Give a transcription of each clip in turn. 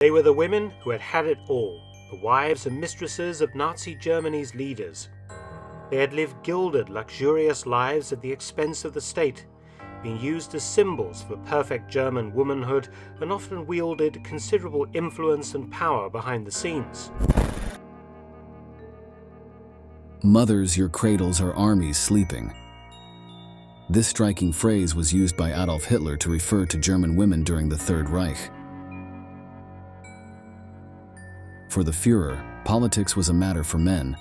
They were the women who had had it all, the wives and mistresses of Nazi Germany's leaders. They had lived gilded, luxurious lives at the expense of the state, being used as symbols for perfect German womanhood, and often wielded considerable influence and power behind the scenes. Mothers, your cradles are armies sleeping. This striking phrase was used by Adolf Hitler to refer to German women during the Third Reich. For the Führer, politics was a matter for men.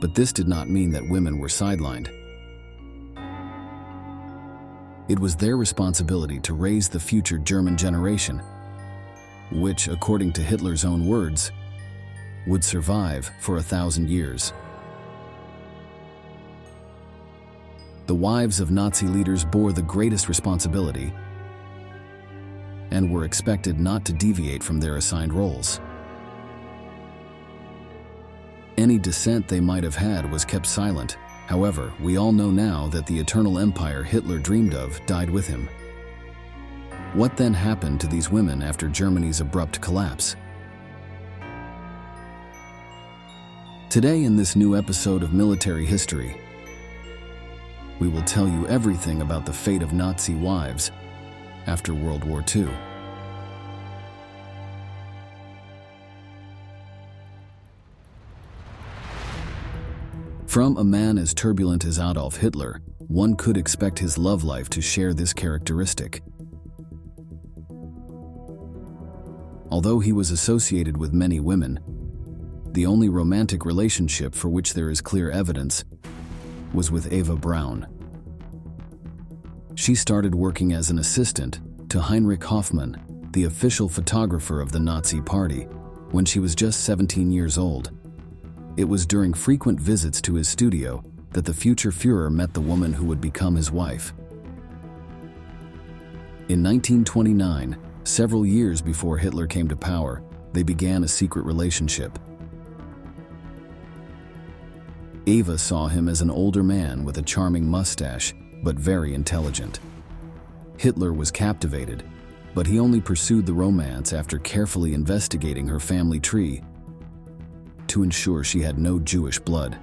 But this did not mean that women were sidelined. It was their responsibility to raise the future German generation, which, according to Hitler's own words, would survive for 1,000 years. The wives of Nazi leaders bore the greatest responsibility and were expected not to deviate from their assigned roles. Any dissent they might have had was kept silent. However, we all know now that the eternal empire Hitler dreamed of died with him. What then happened to these women after Germany's abrupt collapse? Today, in this new episode of Military History, we will tell you everything about the fate of Nazi wives after World War II. From a man as turbulent as Adolf Hitler, one could expect his love life to share this characteristic. Although he was associated with many women, the only romantic relationship for which there is clear evidence was with Ava Brown. She started working as an assistant to Heinrich Hoffmann, the official photographer of the Nazi Party, when she was just 17 years old. It was during frequent visits to his studio that the future Führer met the woman who would become his wife. In 1929, several years before Hitler came to power, they began a secret relationship. Ava saw him as an older man with a charming mustache, but very intelligent. Hitler was captivated, but he only pursued the romance after carefully investigating her family tree to ensure she had no Jewish blood.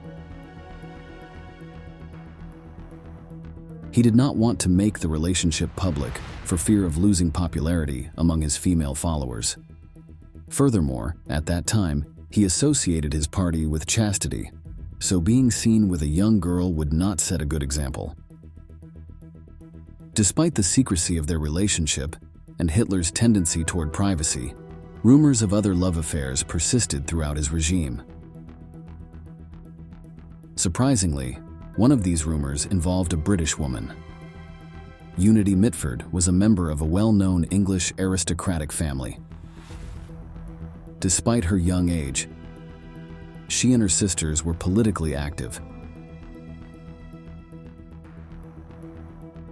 He did not want to make the relationship public for fear of losing popularity among his female followers. Furthermore, at that time, he associated his party with chastity, so being seen with a young girl would not set a good example. Despite the secrecy of their relationship and Hitler's tendency toward privacy, rumors of other love affairs persisted throughout his regime. Surprisingly, one of these rumors involved a British woman. Unity Mitford was a member of a well-known English aristocratic family. Despite her young age, she and her sisters were politically active,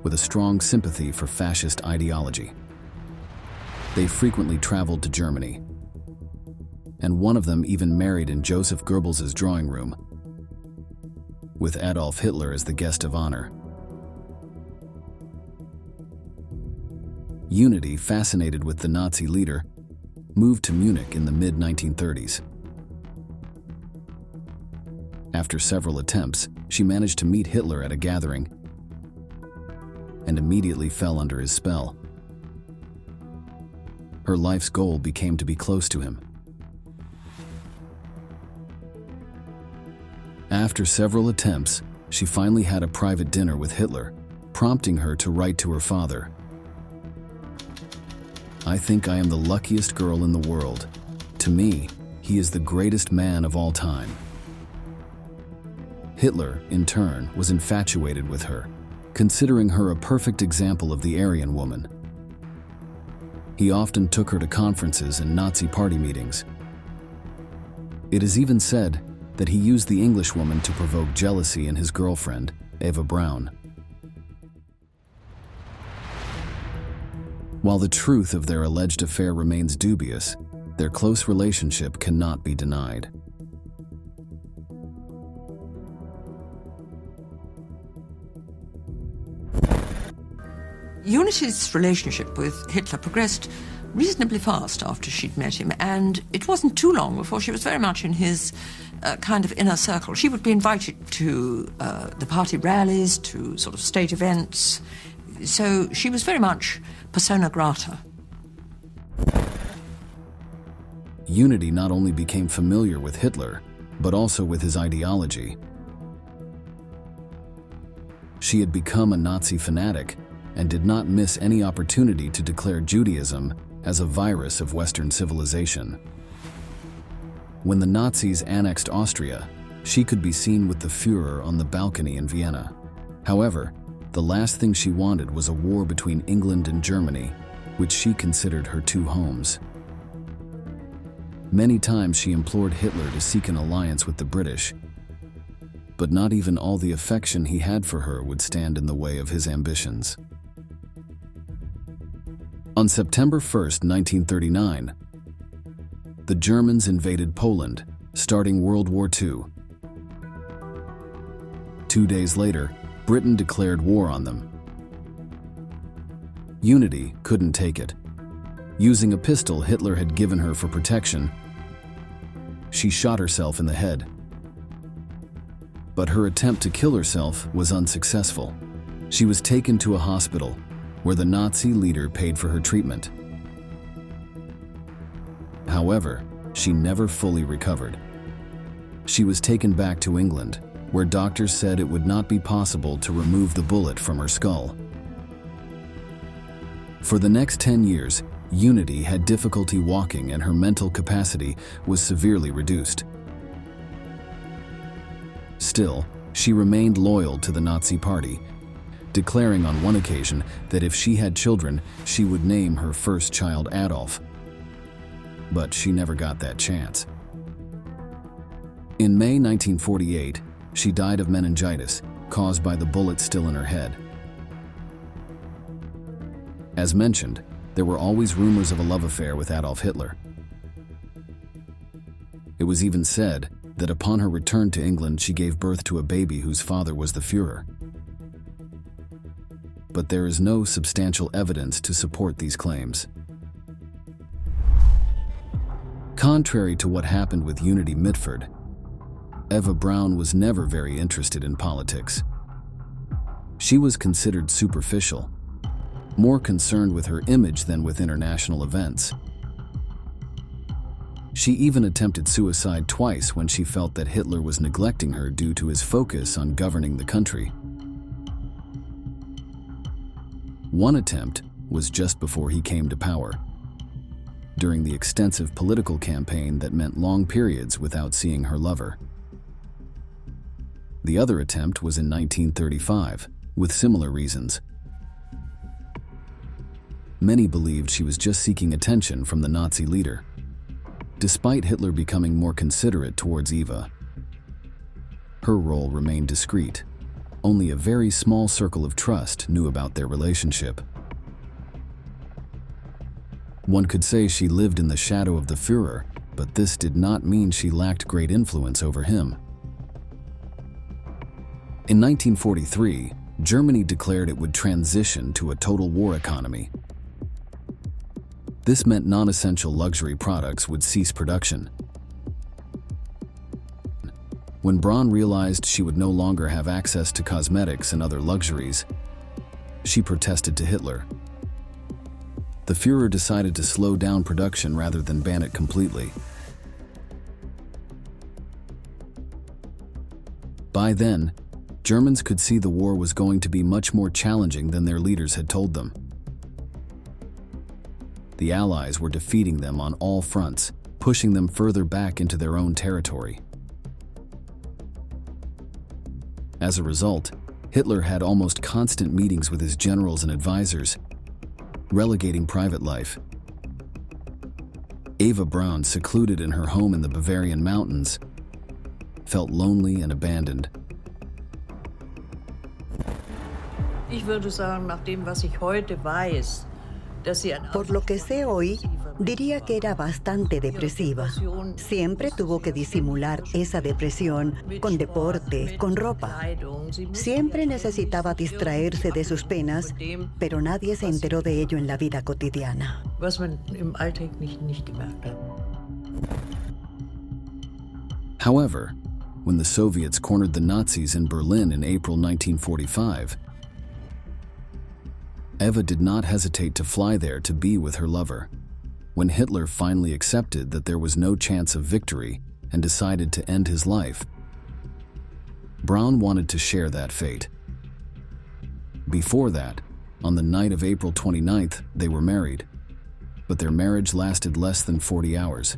with a strong sympathy for fascist ideology. They frequently traveled to Germany, and one of them even married in Joseph Goebbels' drawing room, with Adolf Hitler as the guest of honor. Unity, fascinated with the Nazi leader, moved to Munich in the mid-1930s. After several attempts, she managed to meet Hitler at a gathering and immediately fell under his spell. Her life's goal became to be close to him. After several attempts, she finally had a private dinner with Hitler, prompting her to write to her father, "I think I am the luckiest girl in the world. To me, he is the greatest man of all time." Hitler, in turn, was infatuated with her, considering her a perfect example of the Aryan woman. He often took her to conferences and Nazi party meetings. It is even said that he used the Englishwoman to provoke jealousy in his girlfriend, Ava Brown. While the truth of their alleged affair remains dubious, their close relationship cannot be denied. Unity's relationship with Hitler progressed reasonably fast after she'd met him, and it wasn't too long before she was very much in his kind of inner circle. She would be invited to the party rallies, to sort of state events, so she was very much persona grata. Unity not only became familiar with Hitler, but also with his ideology. She had become a Nazi fanatic and did not miss any opportunity to declare Judaism as a virus of Western civilization. When the Nazis annexed Austria, she could be seen with the Führer on the balcony in Vienna. However, the last thing she wanted was a war between England and Germany, which she considered her two homes. Many times she implored Hitler to seek an alliance with the British, but not even all the affection he had for her would stand in the way of his ambitions. On September 1st, 1939, the Germans invaded Poland, starting World War II. 2 days later, Britain declared war on them. Unity couldn't take it. Using a pistol Hitler had given her for protection, she shot herself in the head. But her attempt to kill herself was unsuccessful. She was taken to a hospital, where the Nazi leader paid for her treatment. However, she never fully recovered. She was taken back to England, where doctors said it would not be possible to remove the bullet from her skull. For the next 10 years, Unity had difficulty walking and her mental capacity was severely reduced. Still, she remained loyal to the Nazi Party, declaring on one occasion that if she had children, she would name her first child Adolf. But she never got that chance. In May 1948, she died of meningitis, caused by the bullet still in her head. As mentioned, there were always rumors of a love affair with Adolf Hitler. It was even said that upon her return to England, she gave birth to a baby whose father was the Führer. But there is no substantial evidence to support these claims. Contrary to what happened with Unity Mitford, Eva Brown was never very interested in politics. She was considered superficial, more concerned with her image than with international events. She even attempted suicide twice when she felt that Hitler was neglecting her due to his focus on governing the country. One attempt was just before he came to power, during the extensive political campaign that meant long periods without seeing her lover. The other attempt was in 1935, with similar reasons. Many believed she was just seeking attention from the Nazi leader. Despite Hitler becoming more considerate towards Eva, her role remained discreet. Only a very small circle of trust knew about their relationship. One could say she lived in the shadow of the Führer, but this did not mean she lacked great influence over him. In 1943, Germany declared it would transition to a total war economy. This meant non-essential luxury products would cease production. When Braun realized she would no longer have access to cosmetics and other luxuries, she protested to Hitler. The Führer decided to slow down production rather than ban it completely. By then, Germans could see the war was going to be much more challenging than their leaders had told them. The Allies were defeating them on all fronts, pushing them further back into their own territory. As a result, Hitler had almost constant meetings with his generals and advisors, relegating private life. Ava Brown, secluded in her home in the Bavarian mountains, felt lonely and abandoned. Ich würde sagen, nach dem, was ich heute weiß, dass sie ein Por lo que sé hoy, diría que era bastante depresiva. Siempre tuvo que disimular esa depresión con deporte, con ropa. Siempre necesitaba distraerse de sus penas, pero nadie se enteró de ello en la vida cotidiana. was man im Alltag nicht gemerkt hat. However, when the Soviets cornered the Nazis in Berlin in April 1945, Eva did not hesitate to fly there to be with her lover. When Hitler finally accepted that there was no chance of victory and decided to end his life, Brown wanted to share that fate. Before that, on the night of April 29th, they were married, but their marriage lasted less than 40 hours.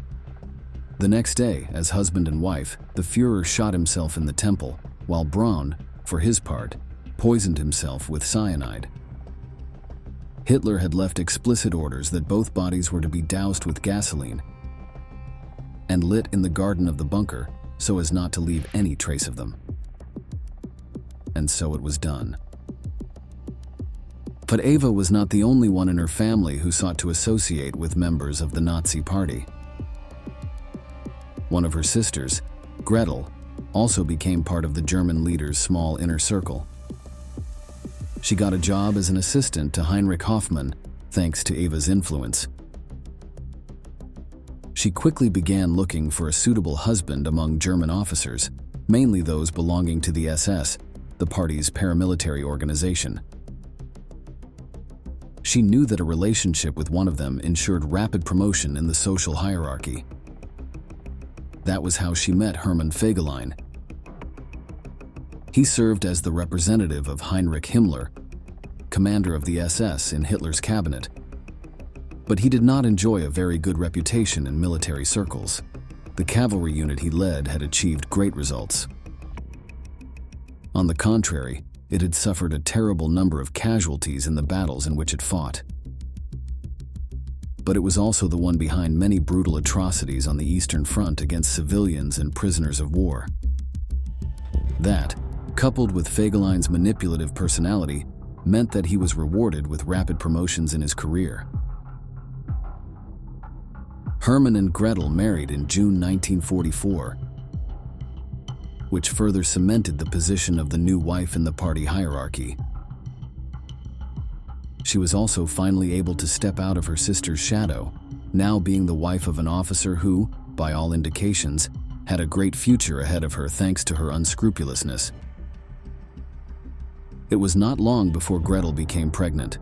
The next day, as husband and wife, the Führer shot himself in the temple, while Braun, for his part, poisoned himself with cyanide. Hitler had left explicit orders that both bodies were to be doused with gasoline and lit in the garden of the bunker so as not to leave any trace of them. And so it was done. But Eva was not the only one in her family who sought to associate with members of the Nazi Party. One of her sisters, Gretel, also became part of the German leader's small inner circle. She got a job as an assistant to Heinrich Hoffmann, thanks to Eva's influence. She quickly began looking for a suitable husband among German officers, mainly those belonging to the SS, the party's paramilitary organization. She knew that a relationship with one of them ensured rapid promotion in the social hierarchy. That was how she met Hermann Fegelein. He served as the representative of Heinrich Himmler, commander of the SS in Hitler's cabinet. But he did not enjoy a very good reputation in military circles. The cavalry unit he led had achieved great results. On the contrary, it had suffered a terrible number of casualties in the battles in which it fought. But it was also the one behind many brutal atrocities on the Eastern Front against civilians and prisoners of war. That, coupled with Fegelein's manipulative personality, meant that he was rewarded with rapid promotions in his career. Hermann and Gretel married in June 1944, which further cemented the position of the new wife in the party hierarchy. She was also finally able to step out of her sister's shadow, now being the wife of an officer who, by all indications, had a great future ahead of her thanks to her unscrupulousness. It was not long before Gretel became pregnant.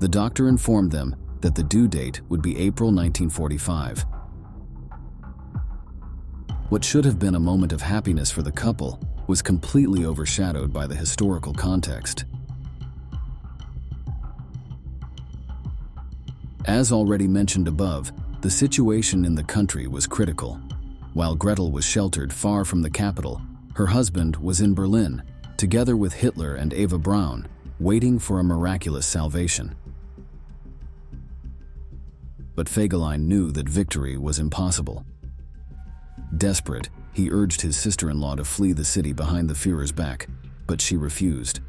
The doctor informed them that the due date would be April 1945. What should have been a moment of happiness for the couple was completely overshadowed by the historical context. As already mentioned above, the situation in the country was critical. While Gretel was sheltered far from the capital, her husband was in Berlin, together with Hitler and Ava Brown, waiting for a miraculous salvation. But Fegelein knew that victory was impossible. Desperate, he urged his sister-in-law to flee the city behind the Führer's back, but she refused.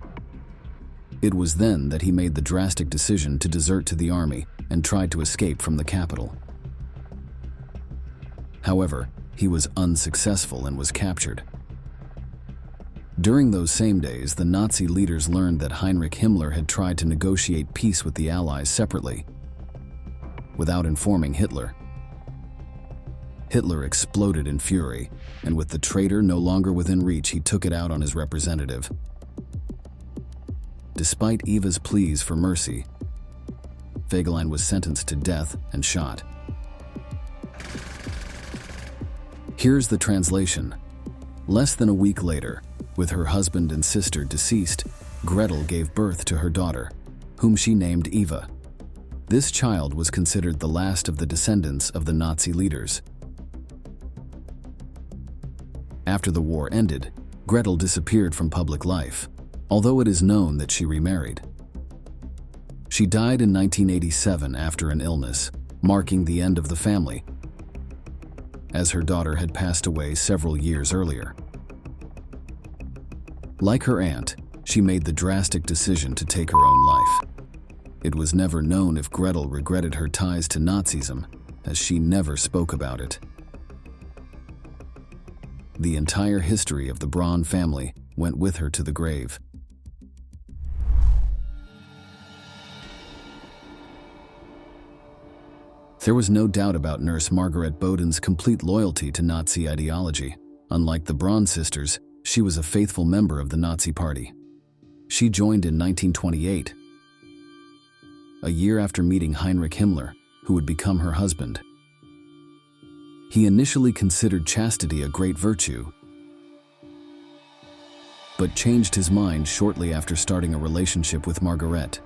It was then that he made the drastic decision to desert to the army and tried to escape from the capital. However, he was unsuccessful and was captured. During those same days, the Nazi leaders learned that Heinrich Himmler had tried to negotiate peace with the Allies separately, without informing Hitler. Hitler exploded in fury, and with the traitor no longer within reach, he took it out on his representative. Despite Eva's pleas for mercy, Fegelein was sentenced to death and shot. Here's the translation. Less than a week later, with her husband and sister deceased, Gretel gave birth to her daughter, whom she named Eva. This child was considered the last of the descendants of the Nazi leaders. After the war ended, Gretel disappeared from public life, although it is known that she remarried. She died in 1987 after an illness, marking the end of the family, as her daughter had passed away several years earlier. Like her aunt, she made the drastic decision to take her own life. It was never known if Gretel regretted her ties to Nazism, as she never spoke about it. The entire history of the Braun family went with her to the grave. There was no doubt about Nurse Margaret Boden's complete loyalty to Nazi ideology. Unlike the Braun sisters, she was a faithful member of the Nazi Party. She joined in 1928, a year after meeting Heinrich Himmler, who would become her husband. He initially considered chastity a great virtue, but changed his mind shortly after starting a relationship with Margaret.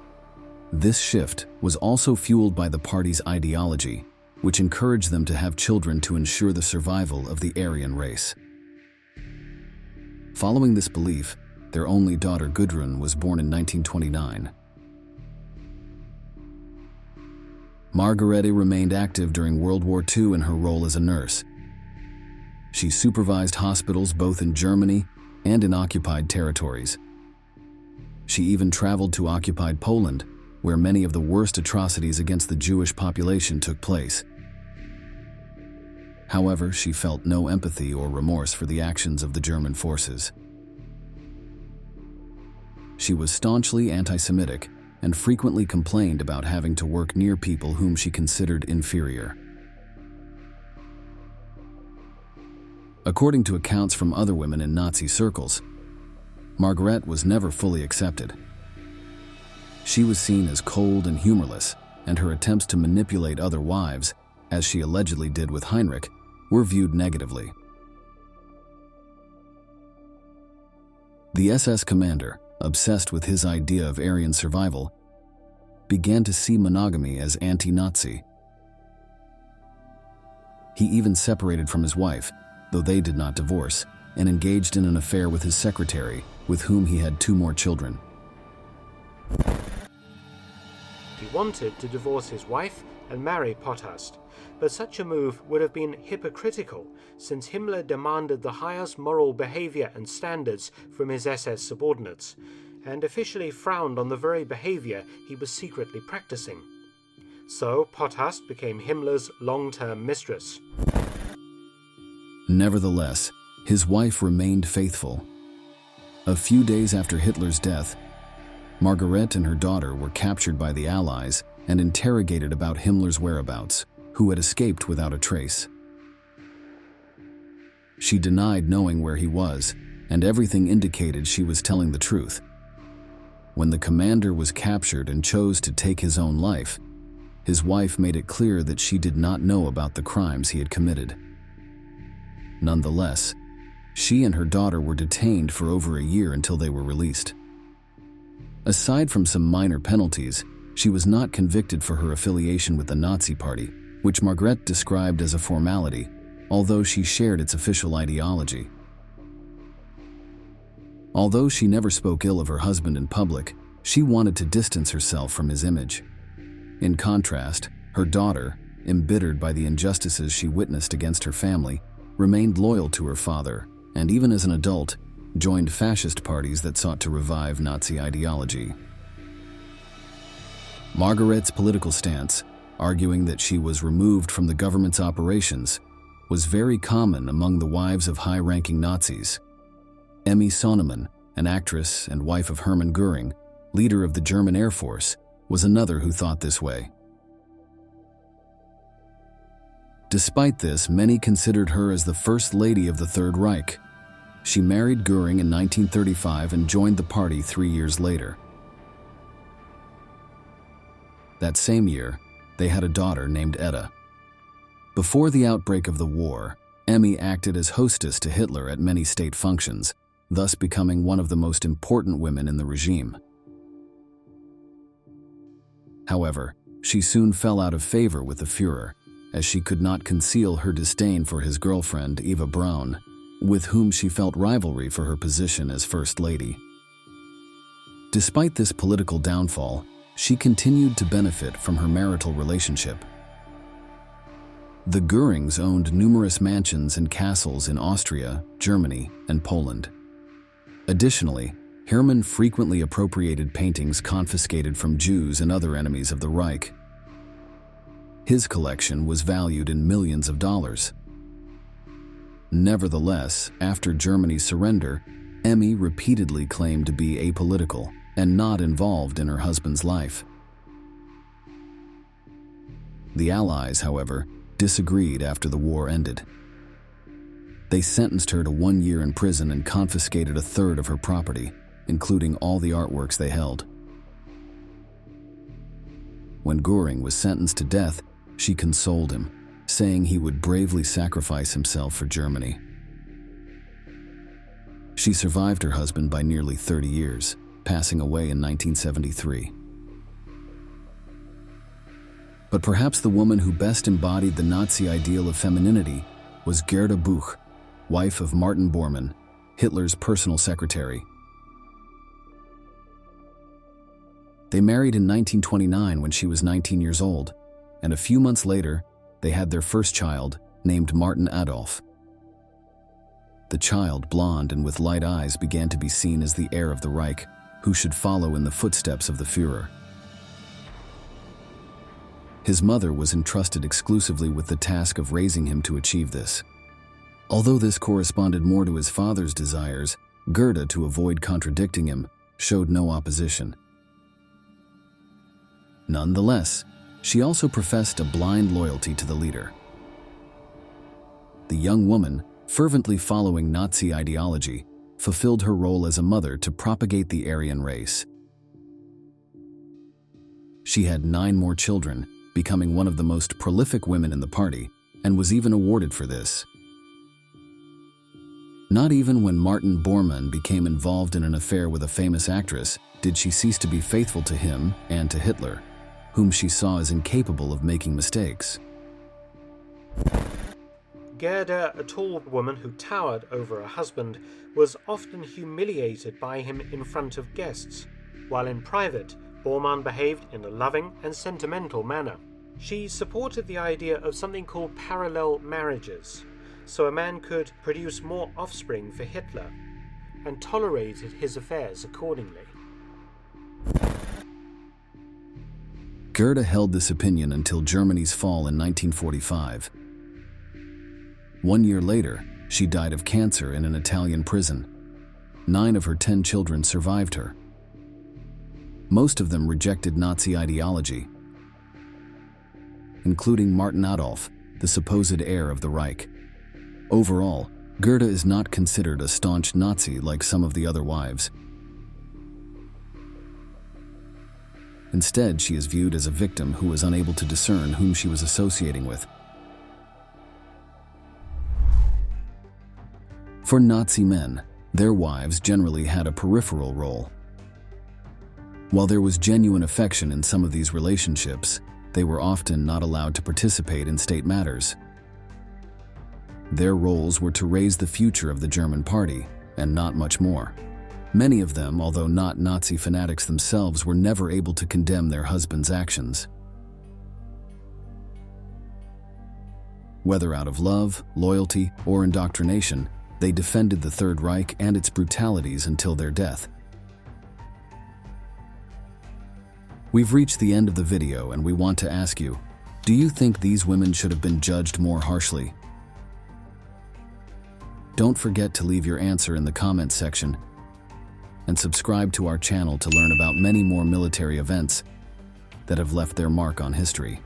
This shift was also fueled by the party's ideology, which encouraged them to have children to ensure the survival of the Aryan race. Following this belief, their only daughter Gudrun was born in 1929. Margaret remained active during World War II in her role as a nurse. She supervised hospitals both in Germany and in occupied territories. She even traveled to occupied Poland, where many of the worst atrocities against the Jewish population took place. However, she felt no empathy or remorse for the actions of the German forces. She was staunchly anti-Semitic and frequently complained about having to work near people whom she considered inferior. According to accounts from other women in Nazi circles, Margaret was never fully accepted. She was seen as cold and humorless, and her attempts to manipulate other wives, as she allegedly did with Heinrich, were viewed negatively. The SS commander, obsessed with his idea of Aryan survival, began to see monogamy as anti-Nazi. He even separated from his wife, though they did not divorce, and engaged in an affair with his secretary, with whom he had 2 more children. He wanted to divorce his wife and marry Potthast, but such a move would have been hypocritical, since Himmler demanded the highest moral behavior and standards from his SS subordinates, and officially frowned on the very behavior he was secretly practicing. So Potthast became Himmler's long-term mistress. Nevertheless, his wife remained faithful. A few days after Hitler's death, Margaret and her daughter were captured by the Allies and interrogated about Himmler's whereabouts, who had escaped without a trace. She denied knowing where he was, and everything indicated she was telling the truth. When the commander was captured and chose to take his own life, his wife made it clear that she did not know about the crimes he had committed. Nonetheless, she and her daughter were detained for over a year until they were released. Aside from some minor penalties, she was not convicted for her affiliation with the Nazi Party, which Margaret described as a formality, although she shared its official ideology. Although she never spoke ill of her husband in public, she wanted to distance herself from his image. In contrast, her daughter, embittered by the injustices she witnessed against her family, remained loyal to her father, and even as an adult, joined fascist parties that sought to revive Nazi ideology. Margaret's political stance, arguing that she was removed from the government's operations, was very common among the wives of high-ranking Nazis. Emmy Sonnemann, an actress and wife of Hermann Göring, leader of the German Air Force, was another who thought this way. Despite this, many considered her as the First Lady of the Third Reich. She married Göring in 1935 and joined the party 3 years later. That same year, they had a daughter named Edda. Before the outbreak of the war, Emmy acted as hostess to Hitler at many state functions, thus becoming one of the most important women in the regime. However, she soon fell out of favor with the Führer, as she could not conceal her disdain for his girlfriend, Eva Brown, with whom she felt rivalry for her position as First Lady. Despite this political downfall, she continued to benefit from her marital relationship. The Görings owned numerous mansions and castles in Austria, Germany, and Poland. Additionally, Hermann frequently appropriated paintings confiscated from Jews and other enemies of the Reich. His collection was valued in millions of dollars. Nevertheless, after Germany's surrender, Emmy repeatedly claimed to be apolitical and not involved in her husband's life. The Allies, however, disagreed after the war ended. They sentenced her to 1 year in prison and confiscated a third of her property, including all the artworks they held. When Göring was sentenced to death, she consoled him, saying he would bravely sacrifice himself for Germany. She survived her husband by nearly 30 years, passing away in 1973. But perhaps the woman who best embodied the Nazi ideal of femininity was Gerda Buch, wife of Martin Bormann, Hitler's personal secretary. They married in 1929 when she was 19 years old, and a few months later, they had their first child, named Martin Adolf. The child, blonde and with light eyes, began to be seen as the heir of the Reich, who should follow in the footsteps of the Führer. His mother was entrusted exclusively with the task of raising him to achieve this. Although this corresponded more to his father's desires, Gerda, to avoid contradicting him, showed no opposition. Nonetheless, she also professed a blind loyalty to the leader. The young woman, fervently following Nazi ideology, fulfilled her role as a mother to propagate the Aryan race. She had 9 more children, becoming one of the most prolific women in the party, and was even awarded for this. Not even when Martin Bormann became involved in an affair with a famous actress did she cease to be faithful to him and to Hitler, whom she saw as incapable of making mistakes. Gerda, a tall woman who towered over her husband, was often humiliated by him in front of guests, while in private, Bormann behaved in a loving and sentimental manner. She supported the idea of something called parallel marriages, so a man could produce more offspring for Hitler, and tolerated his affairs accordingly. Gerda held this opinion until Germany's fall in 1945. 1 year later, she died of cancer in an Italian prison. 9 of her 10 children survived her. Most of them rejected Nazi ideology, including Martin Adolf, the supposed heir of the Reich. Overall, Gerda is not considered a staunch Nazi like some of the other wives. Instead, she is viewed as a victim who was unable to discern whom she was associating with. For Nazi men, their wives generally had a peripheral role. While there was genuine affection in some of these relationships, they were often not allowed to participate in state matters. Their roles were to raise the future of the German party, and not much more. Many of them, although not Nazi fanatics themselves, were never able to condemn their husbands' actions. Whether out of love, loyalty, or indoctrination, they defended the Third Reich and its brutalities until their death. We've reached the end of the video, and we want to ask you, do you think these women should have been judged more harshly? Don't forget to leave your answer in the comments section, and subscribe to our channel to learn about many more military events that have left their mark on history.